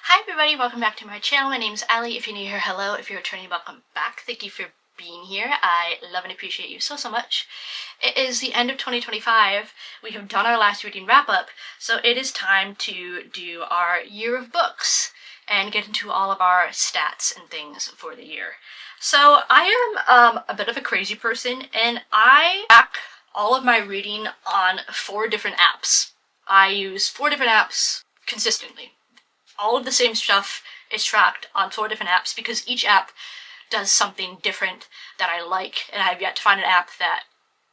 Hi everybody, welcome back to my channel. My name is Ali. If you're new here, hello. If you're returning, welcome back. Thank you for being here. I love and appreciate you so much. It is the end of 2025. We have done our last reading wrap-up, so it is time to do our year of books and get into all of our stats and things for the year. So I am a bit of a crazy person, and I track all of my reading on 4 different apps. I use 4 different apps consistently. All of the same stuff is tracked on 4 different apps because each app does something different that I like, and I have yet to find an app that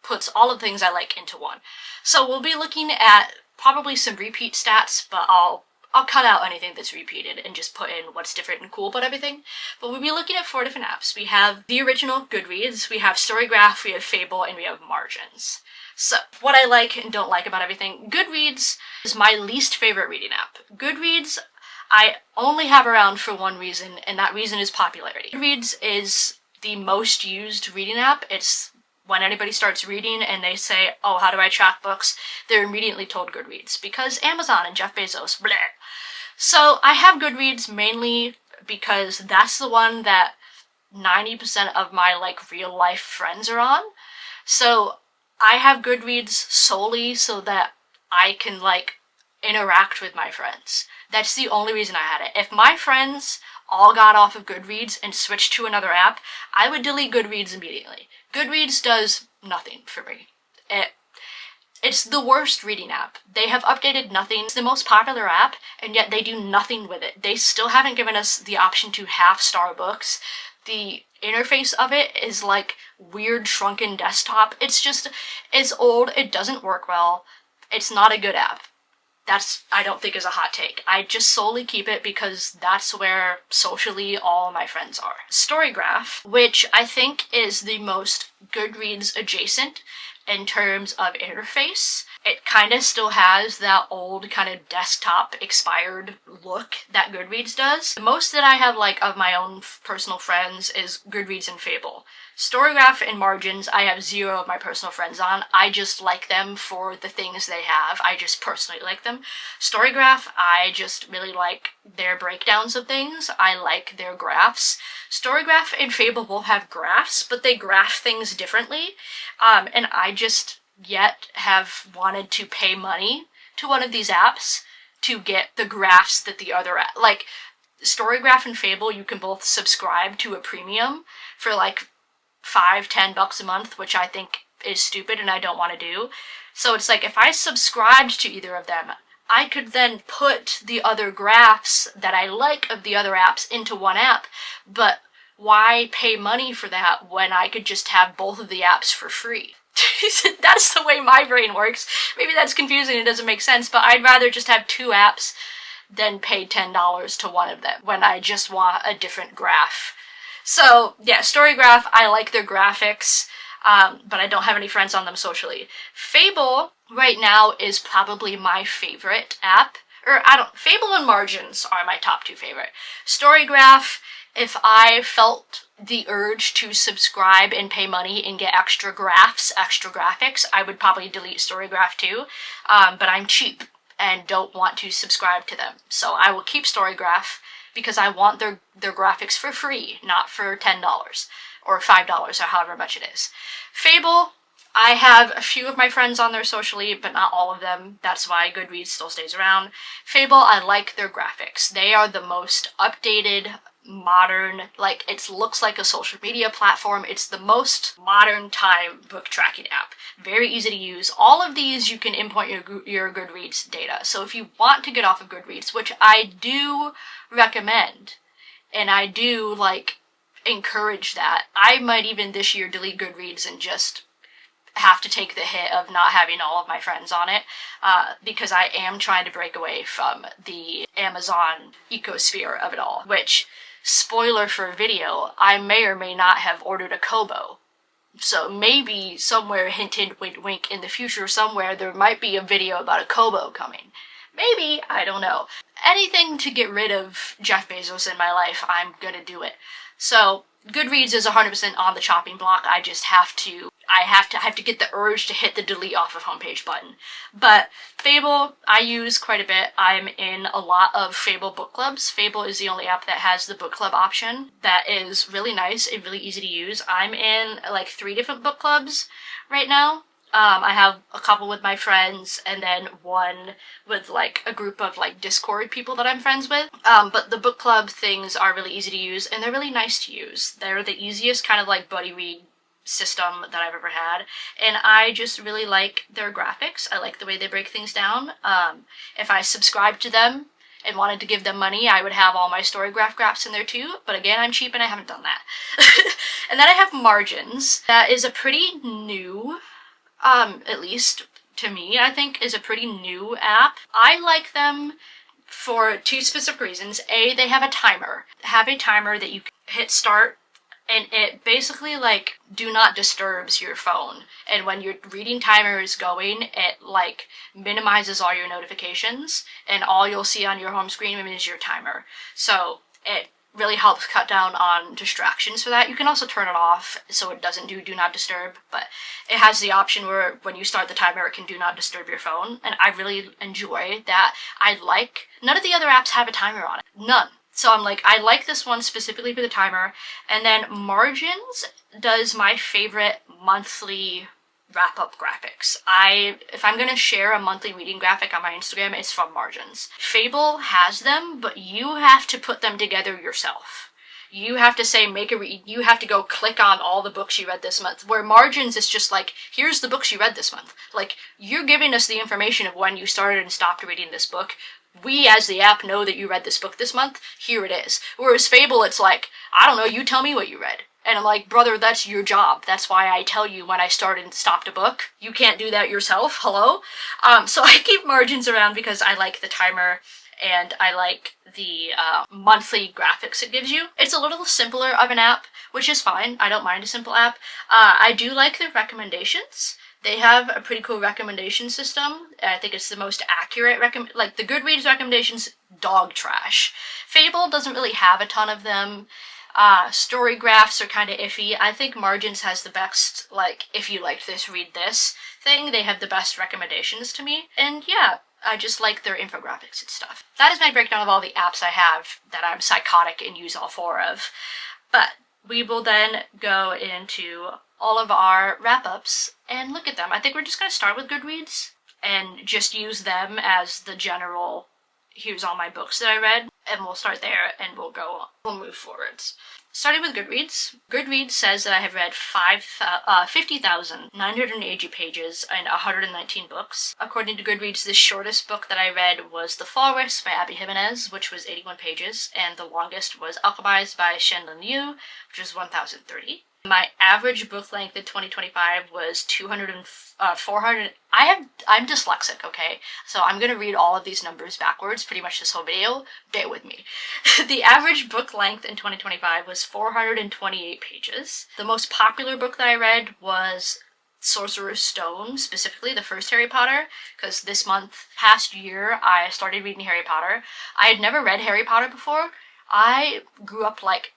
puts all of the things I like into one. So we'll be looking at probably some repeat stats, but I'll cut out anything that's repeated and just put in what's different and cool about everything. But we'll be looking at 4 different apps. We have the original Goodreads, we have StoryGraph, we have Fable, and we have Margins. So, what I like and don't like about everything. Goodreads is my least favorite reading app. Goodreads I only have around for one reason, and that reason is popularity. Goodreads is the most used reading app. It's when anybody starts reading and they say, oh, how do I track books? They're immediately told Goodreads, because Amazon and Jeff Bezos, bleh. So I have Goodreads mainly because that's the one that 90% of my real life friends are on. So I have Goodreads solely so that I can interact with my friends. That's the only reason I had it. If my friends all got off of Goodreads and switched to another app, I would delete Goodreads immediately. Goodreads does nothing for me. It's the worst reading app. They have updated nothing. It's the most popular app, and yet they do nothing with it. They still haven't given us the option to half-star books. The interface of it is like weird shrunken desktop. It's old, it doesn't work well. It's not a good app. That's, I don't think, is a hot take. I just solely keep it because that's where socially all my friends are. StoryGraph, which I think is the most Goodreads adjacent in terms of interface. It kind of still has that old kind of desktop expired look that Goodreads does. The most that I have of my own personal friends is Goodreads and Fable. StoryGraph and Margins, I have 0 of my personal friends on. I just like them for the things they have. I just personally like them. StoryGraph, I just really like their breakdowns of things. I like their graphs. StoryGraph and Fable both have graphs, but they graph things differently. And I just yet have wanted to pay money to one of these apps to get the graphs that the other app, StoryGraph and Fable, you can both subscribe to a premium for $5-10 a month, which I think is stupid and I don't want to do. So it's if I subscribed to either of them, I could then put the other graphs that I like of the other apps into one app, but why pay money for that when I could just have both of the apps for free? That's the way my brain works. Maybe that's confusing, it doesn't make sense, but I'd rather just have 2 apps than pay $10 to one of them when I just want a different graph. So yeah, StoryGraph, I like their graphics, but I don't have any friends on them socially. Fable right now is probably my favorite app. Fable and Margins are my top 2 favorite. StoryGraph, if I felt the urge to subscribe and pay money and get extra graphs, extra graphics, I would probably delete StoryGraph too, but I'm cheap and don't want to subscribe to them. So I will keep StoryGraph because I want their graphics for free, not for $10 or $5 or however much it is. Fable, I have a few of my friends on there socially, but not all of them. That's why Goodreads still stays around. Fable, I like their graphics. They are the most updated, modern, it looks like a social media platform. It's the most modern time book tracking app. Very easy to use. All of these you can import your Goodreads data. So if you want to get off of Goodreads, which I do recommend, and I do encourage that, I might even this year delete Goodreads and just have to take the hit of not having all of my friends on it, because I am trying to break away from the Amazon ecosphere of it all, which, spoiler for a video, I may or may not have ordered a Kobo. So maybe somewhere, hint hint wink wink, in the future somewhere there might be a video about a Kobo coming. Maybe, I don't know. Anything to get rid of Jeff Bezos in my life, I'm gonna do it. So Goodreads is 100% on the chopping block. I just have to I have to get the urge to hit the delete off of homepage button. But Fable, I use quite a bit. I'm in a lot of Fable book clubs. Fable is the only app that has the book club option. That is really nice and really easy to use. I'm in like 3 different book clubs right now. I have a couple with my friends, and then one with like a group of like Discord people that I'm friends with. But the book club things are really easy to use, and they're really nice to use. They're the easiest kind of like buddy read system that I've ever had, and I just really like their graphics. I like the way they break things down. If I subscribed to them and wanted to give them money, I would have all my StoryGraph graphs in there too, but again, I'm cheap and I haven't done that. And then I have Margins. That is a pretty new, at least to me, I think, is a pretty new app. I like them for 2 specific reasons. A, they have a timer. Have a timer that you can hit start, and it basically like do not disturbs your phone, and when your reading timer is going, it like minimizes all your notifications, and all you'll see on your home screen is your timer. So it really helps cut down on distractions for that. You can also turn it off so it doesn't do not disturb, but it has the option where when you start the timer it can do not disturb your phone, and I really enjoy that. None of the other apps have a timer on it. None. So I'm like, I like this one specifically for the timer. And then Margins does my favorite monthly wrap-up graphics. If I'm gonna share a monthly reading graphic on my Instagram, it's from Margins. Fable has them, but you have to put them together yourself. You have to say, make a read. You have to go click on all the books you read this month. Where Margins is just like, here's the books you read this month. Like, you're giving us the information of when you started and stopped reading this book. We, as the app, know that you read this book this month. Here it is. Whereas Fable, it's like, I don't know, you tell me what you read. And I'm like, brother, that's your job. That's why I tell you when I started and stopped a book. You can't do that yourself. Hello? So I keep Margins around because I like the timer, and I like the monthly graphics it gives you. It's a little simpler of an app, which is fine. I don't mind a simple app. I do like their recommendations. They have a pretty cool recommendation system. I think it's the most accurate like the Goodreads recommendations, dog trash. Fable doesn't really have a ton of them. Story graphs are kind of iffy. I think Margins has the best, like, if you liked this, read this thing. They have the best recommendations to me. And yeah, I just like their infographics and stuff. That is my breakdown of all the apps I have that I'm psychotic and use all 4 of. But we will then go into all of our wrap-ups and look at them. I think we're just going to start with Goodreads and just use them as the general, here's all my books that I read, and we'll start there and we'll move forwards. Starting with Goodreads. Goodreads says that I have read 50,980 pages and 119 books. According to Goodreads, the shortest book that I read was The Fall Risk by Abby Jimenez, which was 81 pages, and the longest was Alchemized by Shenlin Liu, which was 1,030. My average book length in 2025 was 400. I'm dyslexic, okay? So I'm gonna read all of these numbers backwards pretty much this whole video. Bear with me. The average book length in 2025 was 428 pages. The most popular book that I read was Sorcerer's Stone, specifically the first Harry Potter, because this past year, I started reading Harry Potter. I had never read Harry Potter before. I grew up like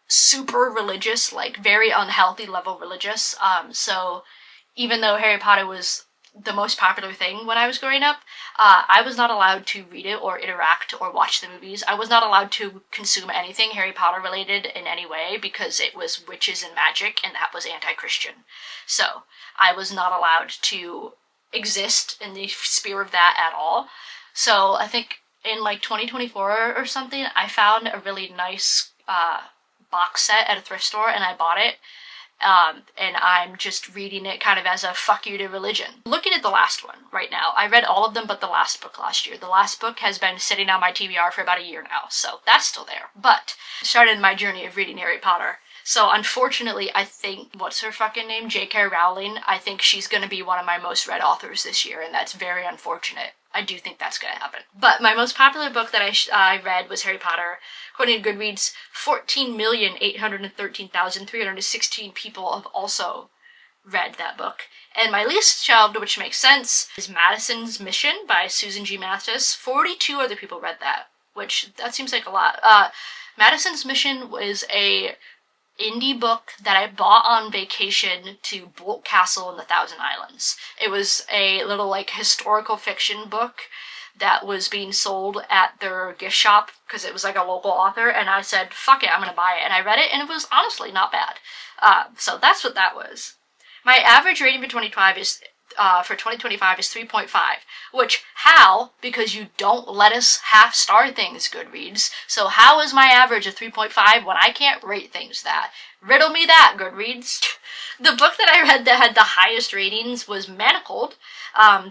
super religious, like very unhealthy level religious. So even though Harry Potter was the most popular thing when I was growing up, I was not allowed to read it or interact or watch the movies. I was not allowed to consume anything Harry Potter related in any way because it was witches and magic, and that was anti-Christian. So I was not allowed to exist in the sphere of that at all. So I think in like 2024 or something, I found a really nice box set at a thrift store and I bought it. And I'm just reading it kind of as a fuck you to religion. Looking at the last one right now, I read all of them but the last book last year. The last book has been sitting on my TBR for about a year now, so that's still there. But I started my journey of reading Harry Potter. So unfortunately, I think, what's her fucking name? J.K. Rowling, I think she's gonna be one of my most read authors this year, and that's very unfortunate. I do think that's gonna happen. But my most popular book that I read was Harry Potter. According to Goodreads, 14,813,316 people have also read that book. And my least shelved, which makes sense, is Madison's Mission by Susan G. Mathis. 42 other people read that, which that seems like a lot. Madison's Mission was a indie book that I bought on vacation to Bolt Castle in the Thousand Islands. It was a little like historical fiction book that was being sold at their gift shop because it was like a local author, and I said, fuck it, I'm gonna buy it. And I read it, and it was honestly not bad. So that's what that was. My average rating for 2025 is 3.5, which, how? Because you don't let us half-star things, Goodreads. So how is my average of 3.5 when I can't rate things that? Riddle me that, Goodreads. The book that I read that had the highest ratings was Manacled,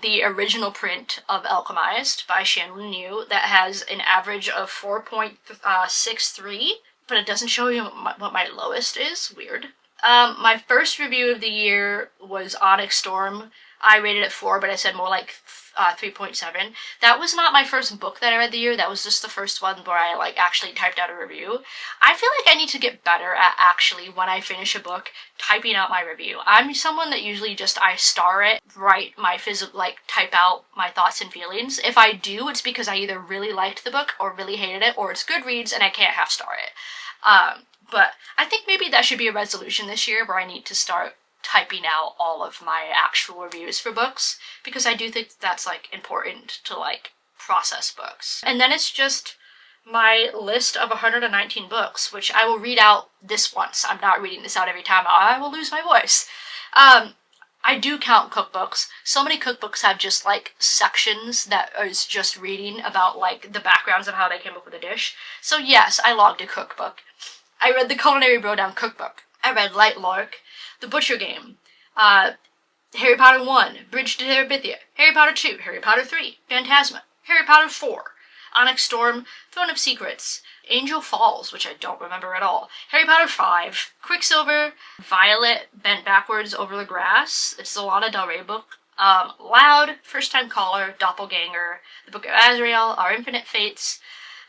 the original print of Alchemized by Shannon Yu, that has an average of 4.63, but it doesn't show you what my lowest is. Weird. My first review of the year was Onyx Storm. I rated it 4, but I said more like 3.7. That was not my first book that I read the year. That was just the first one where I like actually typed out a review. I feel like I need to get better at actually, when I finish a book, typing out my review. I'm someone that usually just I star it, write my type out my thoughts and feelings. If I do, it's because I either really liked the book or really hated it, or it's Goodreads and I can't half star it. But I think maybe that should be a resolution this year where I need to start typing out all of my actual reviews for books, because I do think that's like important to like process books. And then it's just my list of 119 books, which I will read out this once. I'm not reading this out every time. I will lose my voice. I do count cookbooks. So many cookbooks have just like sections that is just reading about like the backgrounds of how they came up with a dish. So yes, I logged a cookbook. I read the Culinary Bro-Down cookbook. I read Light Lark, The Butcher Game, Harry Potter 1, Bridge to Terabithia, Harry Potter 2, Harry Potter 3, Phantasma, Harry Potter 4, Onyx Storm, Throne of Secrets, Angel Falls, which I don't remember at all, Harry Potter 5, Quicksilver, Violet, Bent Backwards Over the Grass, it's the Lana Del Rey book, Loud, First Time Caller, Doppelganger, The Book of Azrael, Our Infinite Fates,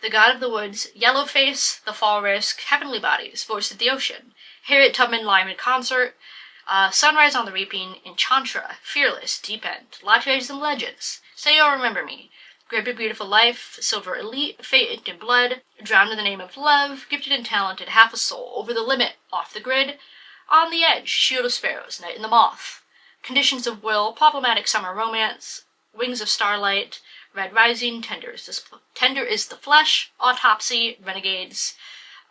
The God of the Woods, Yellowface, The Fall Risk, Heavenly Bodies, Voice of the Ocean, Harriet Tubman Live in Concert, Sunrise on the Reaping, Enchantra, Fearless, Deep End, Lattes and Legends, Say You'll Remember Me, Great Big Beautiful Life, Silver Elite, Fate Inked in Blood, Drowned in the Name of Love, Gifted and Talented, Half a Soul, Over the Limit, Off the Grid, On the Edge, Shield of Sparrows, Night in the Moth, Conditions of Will, Problematic Summer Romance, Wings of Starlight, Red Rising, Tender is the Flesh, Autopsy, Renegades,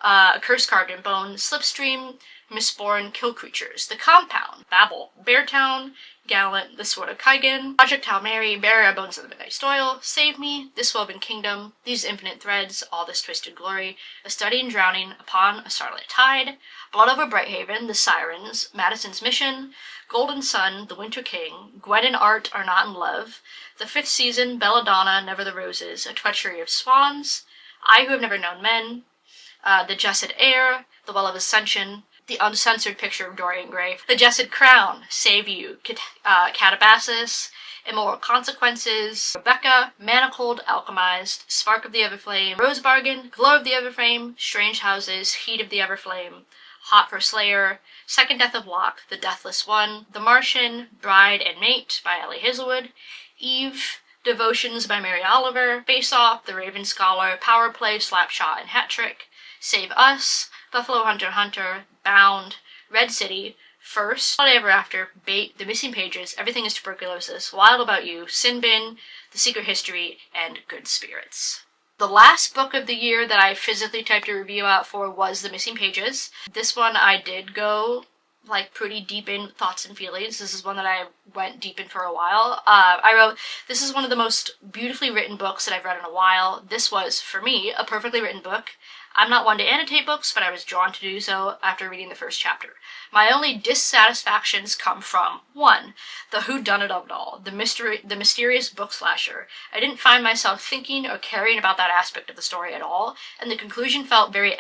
A Curse Carved in Bone, Slipstream, Mistborn, Kill Creatures, The Compound, Babel, Beartown, Gallant, The Sword of Kaigen, Project Hail Mary, Burial Bones of the Midnight Stoil, Save Me, This Woven Kingdom, These Infinite Threads, All This Twisted Glory, A Study in Drowning, Upon a Starlit Tide, Blood Over Brighthaven, The Sirens, Madison's Mission, Golden Sun, The Winter King, Gwen and Art Are Not in Love, The Fifth Season, Belladonna, Never the Roses, A Treachery of Swans, I Who Have Never Known Men, The Jessed Heir, The Well of Ascension, The Uncensored Picture of Dorian Gray, The Jessed Crown, Save You, Catabasis, Immoral Consequences, Rebecca, Manacled, Alchemized, Spark of the Everflame, Rose Bargain, Glow of the Everflame, Strange Houses, Heat of the Everflame, Hot for Slayer, Second Death of Locke, The Deathless One, The Martian, Bride and Mate by Ellie Hazelwood, Eve, Devotions by Mary Oliver, Face Off, The Raven Scholar, Power Play, Slapshot and Hat Trick, Save Us, Buffalo Hunter Hunter, Bound, Red City, First, Holiday Ever After, Bait, The Missing Pages, Everything is Tuberculosis, Wild About You, Sin Bin, The Secret History, and Good Spirits. The last book of the year that I physically typed a review out for was The Missing Pages. This one I did go like pretty deep in thoughts and feelings. This is one that I went deep in for a while. I wrote, this is one of the most beautifully written books that I've read in a while. This was, for me, a perfectly written book. I'm not one to annotate books, but I was drawn to do so after reading the first chapter. My only dissatisfactions come from, 1, the whodunit of it all, the mysterious book slasher. I didn't find myself thinking or caring about that aspect of the story at all, and the conclusion felt very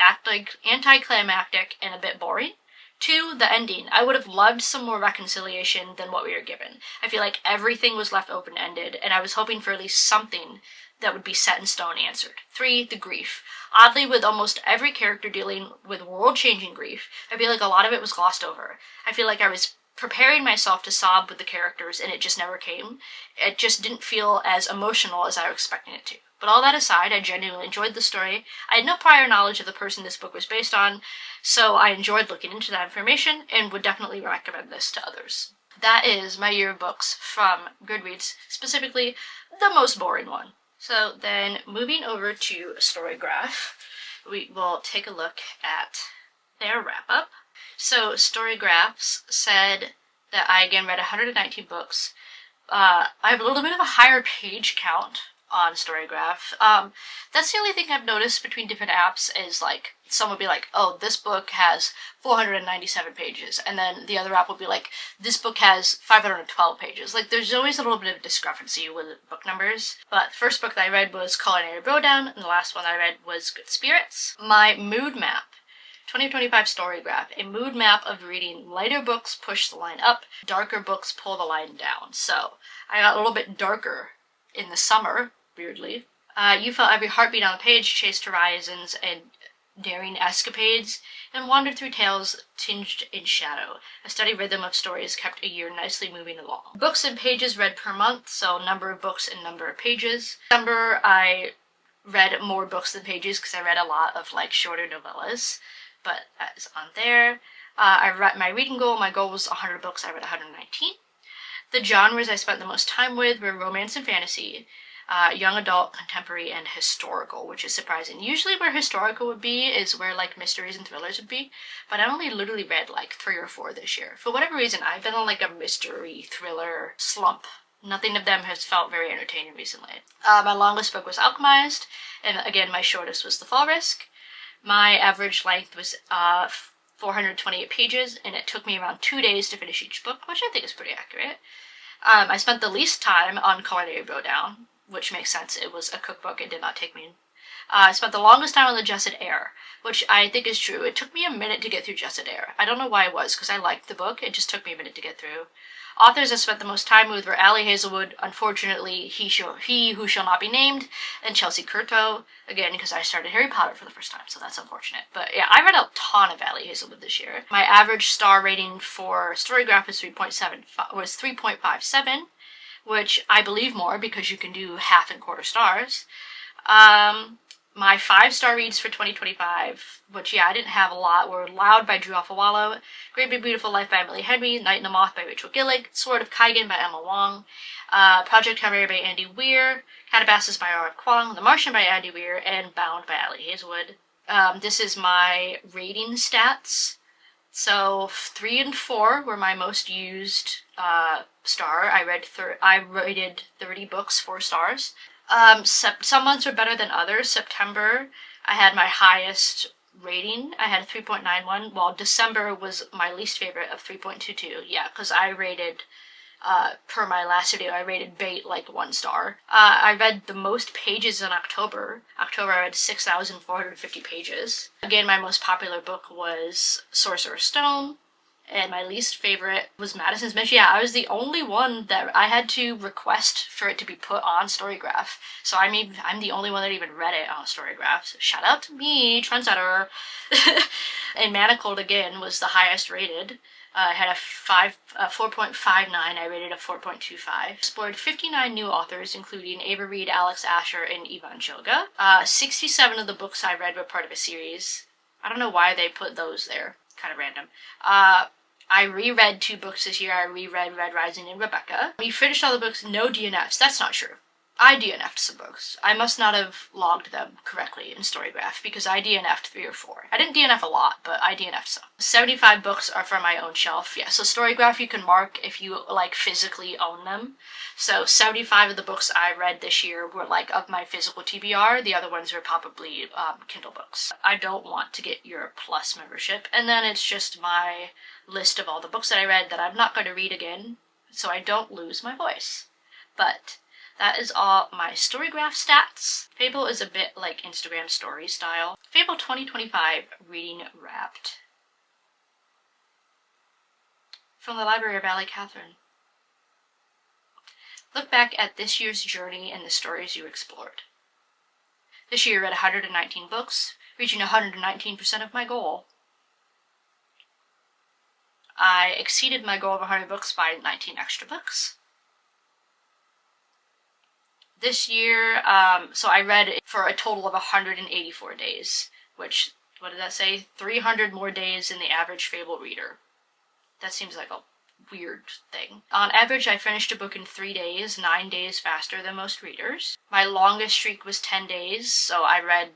anticlimactic and a bit boring. 2, the ending. I would have loved some more reconciliation than what we were given. I feel like everything was left open-ended, and I was hoping for at least something that would be set in stone answered. 3, the grief. Oddly, with almost every character dealing with world-changing grief, I feel like a lot of it was glossed over. I feel like I was preparing myself to sob with the characters, and it just never came. It just didn't feel as emotional as I was expecting it to. But all that aside, I genuinely enjoyed the story. I had no prior knowledge of the person this book was based on, so I enjoyed looking into that information and would definitely recommend this to others. That is my year of books from Goodreads, specifically the most boring one. So then, moving over to StoryGraph, we will take a look at their wrap-up. So StoryGraphs said that I again read 119 books. I have a little bit of a higher page count on StoryGraph. That's the only thing I've noticed between different apps is like some will be like, oh, this book has 497 pages, and then the other app will be like, this book has 512 pages. Like there's always a little bit of discrepancy with book numbers. But the first book that I read was Culinary Throwdown, and the last one I read was Good Spirits. My mood map. 2025 StoryGraph, a mood map of reading. Lighter books push the line up, darker books pull the line down. So I got a little bit darker in the summer, weirdly. You felt every heartbeat on the page, chased horizons and daring escapades, and wandered through tales tinged in shadow. A steady rhythm of stories kept a year nicely moving along. Books and pages read per month, so number of books and number of pages. December, I read more books than pages because I read a lot of like shorter novellas, but that is on there. I read my reading goal. My goal was 100 books. I read 119. The genres I spent the most time with were romance and fantasy, young adult, contemporary, and historical, which is surprising. Usually where historical would be is where like mysteries and thrillers would be, but I only literally read like 3 or 4 this year. For whatever reason, I've been on like a mystery thriller slump. Nothing of them has felt very entertaining recently. My longest book was Alchemized, and again my shortest was The Fall Risk. My average length was 428 pages, and it took me around 2 days to finish each book, which I think is pretty accurate. I spent the least time on Culinary Throwdown, which makes sense. It was a cookbook. It did not take me. I spent the longest time on The Jessed Heir, which I think is true. It took me a minute to get through Jessed Heir. I don't know why it was, because I liked the book. It just took me a minute to get through. Authors I spent the most time with were Ali Hazelwood, unfortunately, He Who Shall Not Be Named, and Chelsea Curto, again, because I started Harry Potter for the first time, so that's unfortunate. But yeah, I read a ton of Ali Hazelwood this year. My average star rating for StoryGraph was 3.57, which I believe more because you can do half and quarter stars. My 5-star reads for 2025, which, yeah, I didn't have a lot, were Loud by Drew Alfawallo, Great Big Beautiful Life by Emily Henry, Night and the Moth by Rachel Gillig, Sword of Kaigan by Emma Wong, Project Hail by Andy Weir, Calabasas by R.F. Kuang, The Martian by Andy Weir, and Bound by Ali Hazelwood. This is my rating stats. So 3 and 4 were my most used star. I rated 30 books 4 stars. Some months were better than others. September, I had my highest rating. I had a 3.91, while December was my least favorite of 3.22. Yeah, because I rated, per my last video, I rated Bait like 1 star. I read the most pages in October. October, I read 6,450 pages. Again, my most popular book was Sorcerer's Stone. And my least favorite was Madison's Mission. Yeah, I was the only one that I had to request for it to be put on StoryGraph. So I'm the only one that even read it on StoryGraph. So shout out to me, trendsetter. And Manacled, again, was the highest rated. I had a 4.59. I rated a 4.25. Explored 59 new authors, including Ava Reed, Alex Asher, and Ivan Chilga. 67 of the books I read were part of a series. I don't know why they put those there. Kind of random. I reread 2 books this year. I reread Red Rising and Rebecca. We finished all the books, no DNFs. That's not true. I DNF'd some books. I must not have logged them correctly in StoryGraph because I DNF'd 3 or 4. I didn't DNF a lot, but I DNF'd some. 75 books are from my own shelf. Yeah, so StoryGraph you can mark if you like physically own them. So 75 of the books I read this year were like of my physical TBR. The other ones were probably Kindle books. I don't want to get your Plus membership. And then it's just my list of all the books that I read that I'm not going to read again, so I don't lose my voice. But that is all my StoryGraph stats. Fable is a bit like Instagram story style. Fable 2025 Reading Wrapped. From the Library of Allie Catherine. Look back at this year's journey and the stories you explored. This year I read 119 books, reaching 119% of my goal. I exceeded my goal of 100 books by 19 extra books. This year, so I read for a total of 184 days, which, what did that say? 300 more days than the average Fable reader. That seems like a weird thing. On average, I finished a book in 3 days, 9 days faster than most readers. My longest streak was 10 days, so I read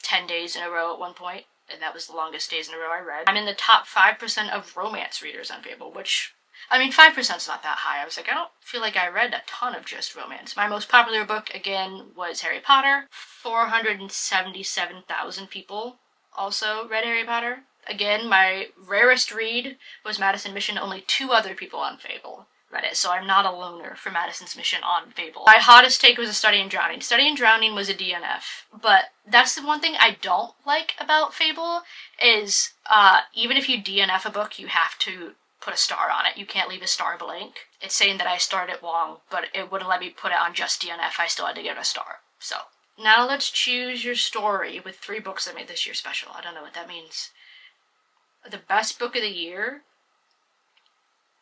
10 days in a row at one point, and that was the longest days in a row I read. I'm in the top 5% of romance readers on Fable, which, I mean, 5% is not that high. I was like, I don't feel like I read a ton of just romance. My most popular book, again, was Harry Potter. 477,000 people also read Harry Potter. Again, my rarest read was Madison Mission. Only 2 other people on Fable read it, so I'm not a loner for Madison's Mission on Fable. My hottest take was A Study in Drowning. Study in Drowning was a DNF, but that's the one thing I don't like about Fable is even if you DNF a book, you have to put a star on it. You can't leave a star blank. It's saying that I started it wrong, but it wouldn't let me put it on just DNF. I still had to give it a star. So now let's choose your story with 3 books that made this year special. I don't know what that means. The best book of the year?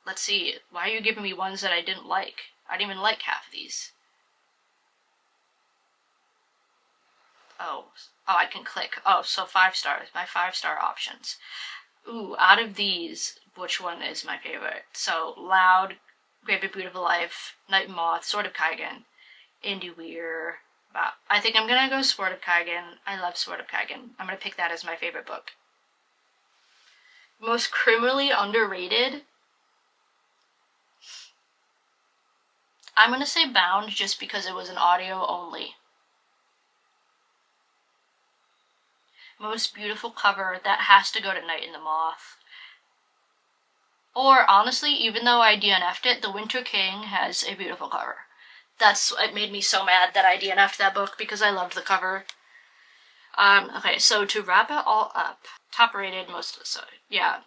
Let's see. Why are you giving me ones that I didn't like? I didn't even like half of these. Oh, I can click. Oh, so 5 stars. My 5-star options. Ooh, out of these, which one is my favorite? So, Loud, Great Big Beautiful Life, Night Moth, Sword of Kaigen, Indie Weir. I think I'm gonna go Sword of Kaigen. I love Sword of Kaigen. I'm gonna pick that as my favorite book. Most criminally underrated? I'm gonna say Bound just because it was an audio only. Most beautiful cover, that has to go to Night in the Moth. Or honestly, even though I DNF'd it, The Winter King has a beautiful cover. It made me so mad that I DNF'd that book because I loved the cover. Okay, so to wrap it all up, top rated most, so yeah.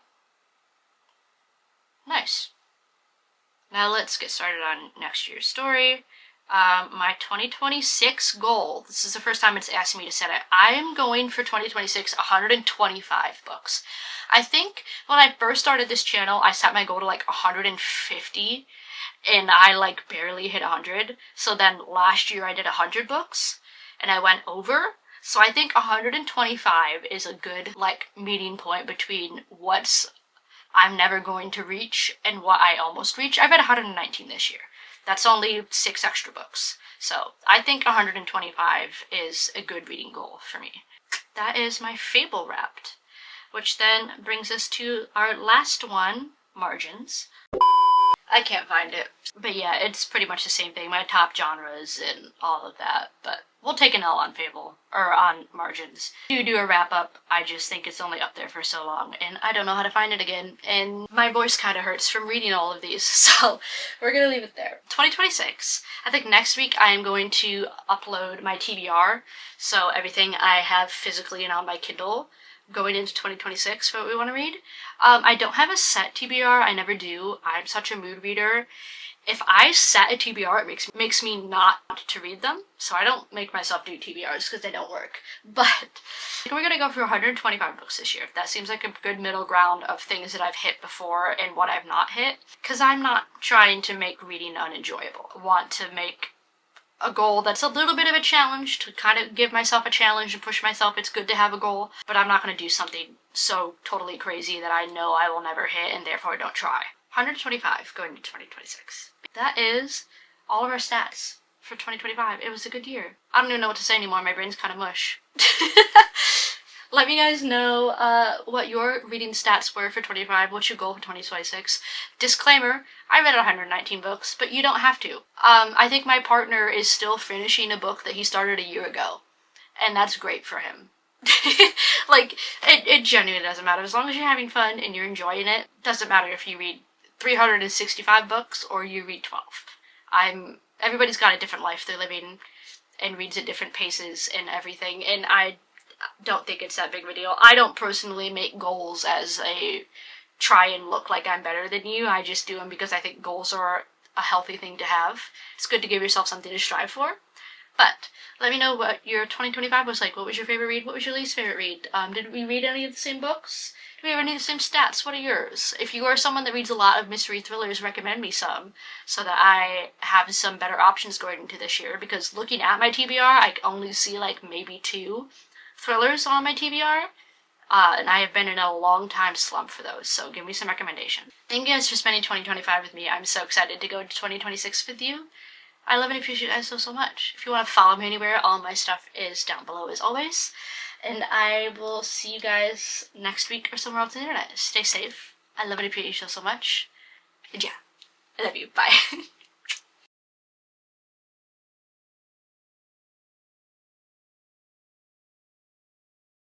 Nice. Now let's get started on next year's story. My 2026 goal, this is the first time it's asking me to set it. I am going for 2026 125 books. I think when I first started this channel, I set my goal to like 150, and I like barely hit 100. So then last year I did 100 books, and I went over. So I think 125 is a good like meeting point between what's I'm never going to reach and what I almost reach. I've had 119 this year. That's only 6 extra books. So I think 125 is a good reading goal for me. That is my Fable wrapped, which then brings us to our last one, margins. I can't find it. But yeah, it's pretty much the same thing. My top genres and all of that. But we'll take an L on Fable, or on margins. To do a wrap up, I just think it's only up there for so long, and I don't know how to find it again. And my voice kind of hurts from reading all of these, so we're gonna leave it there. 2026. I think next week I am going to upload my TBR, so everything I have physically and on my Kindle going into 2026 for what we want to read. I don't have a set TBR. I never do. I'm such a mood reader. If I set a TBR, it makes me not want to read them, so I don't make myself do TBRs because they don't work. But we're gonna go for 125 books this year. That seems like a good middle ground of things that I've hit before and what I've not hit, because I'm not trying to make reading unenjoyable. I want to make a goal that's a little bit of a challenge, to kind of give myself a challenge and push myself. It's good to have a goal, but I'm not going to do something so totally crazy that I know I will never hit and therefore don't try. 125 going into 2026. That is all of our stats for 2025. It was a good year. I don't even know what to say anymore. My brain's kind of mush. Let me guys know what your reading stats were for 2025. What's your goal for 2026? Disclaimer, I read 119 books, but you don't have to. I think my partner is still finishing a book that he started a year ago, and that's great for him. Like, it genuinely doesn't matter. As long as you're having fun and you're enjoying it, doesn't matter if you read 365 books or you read 12. Everybody's got a different life they're living and reads at different paces and everything, and I don't think it's that big of a deal. I don't personally make goals as a try and look like I'm better than you. I just do them because I think goals are a healthy thing to have. It's good to give yourself something to strive for. But let me know what your 2025 was like. What was your favorite read? What was your least favorite read? Did we read any of the same books? Do we have any of the same stats? What are yours? If you are someone that reads a lot of mystery thrillers, recommend me some so that I have some better options going into this year, because looking at my TBR, I only see like maybe 2 thrillers on my TBR. And I have been in a long time slump for those, so give me some recommendations. Thank you guys for spending 2025 with me. I'm so excited to go to 2026 with you. I love and appreciate you guys so much. If you want to follow me anywhere, all my stuff is down below as always. And I will see you guys next week or somewhere else on the internet. Stay safe. I love and appreciate you so much. And yeah, I love you. Bye.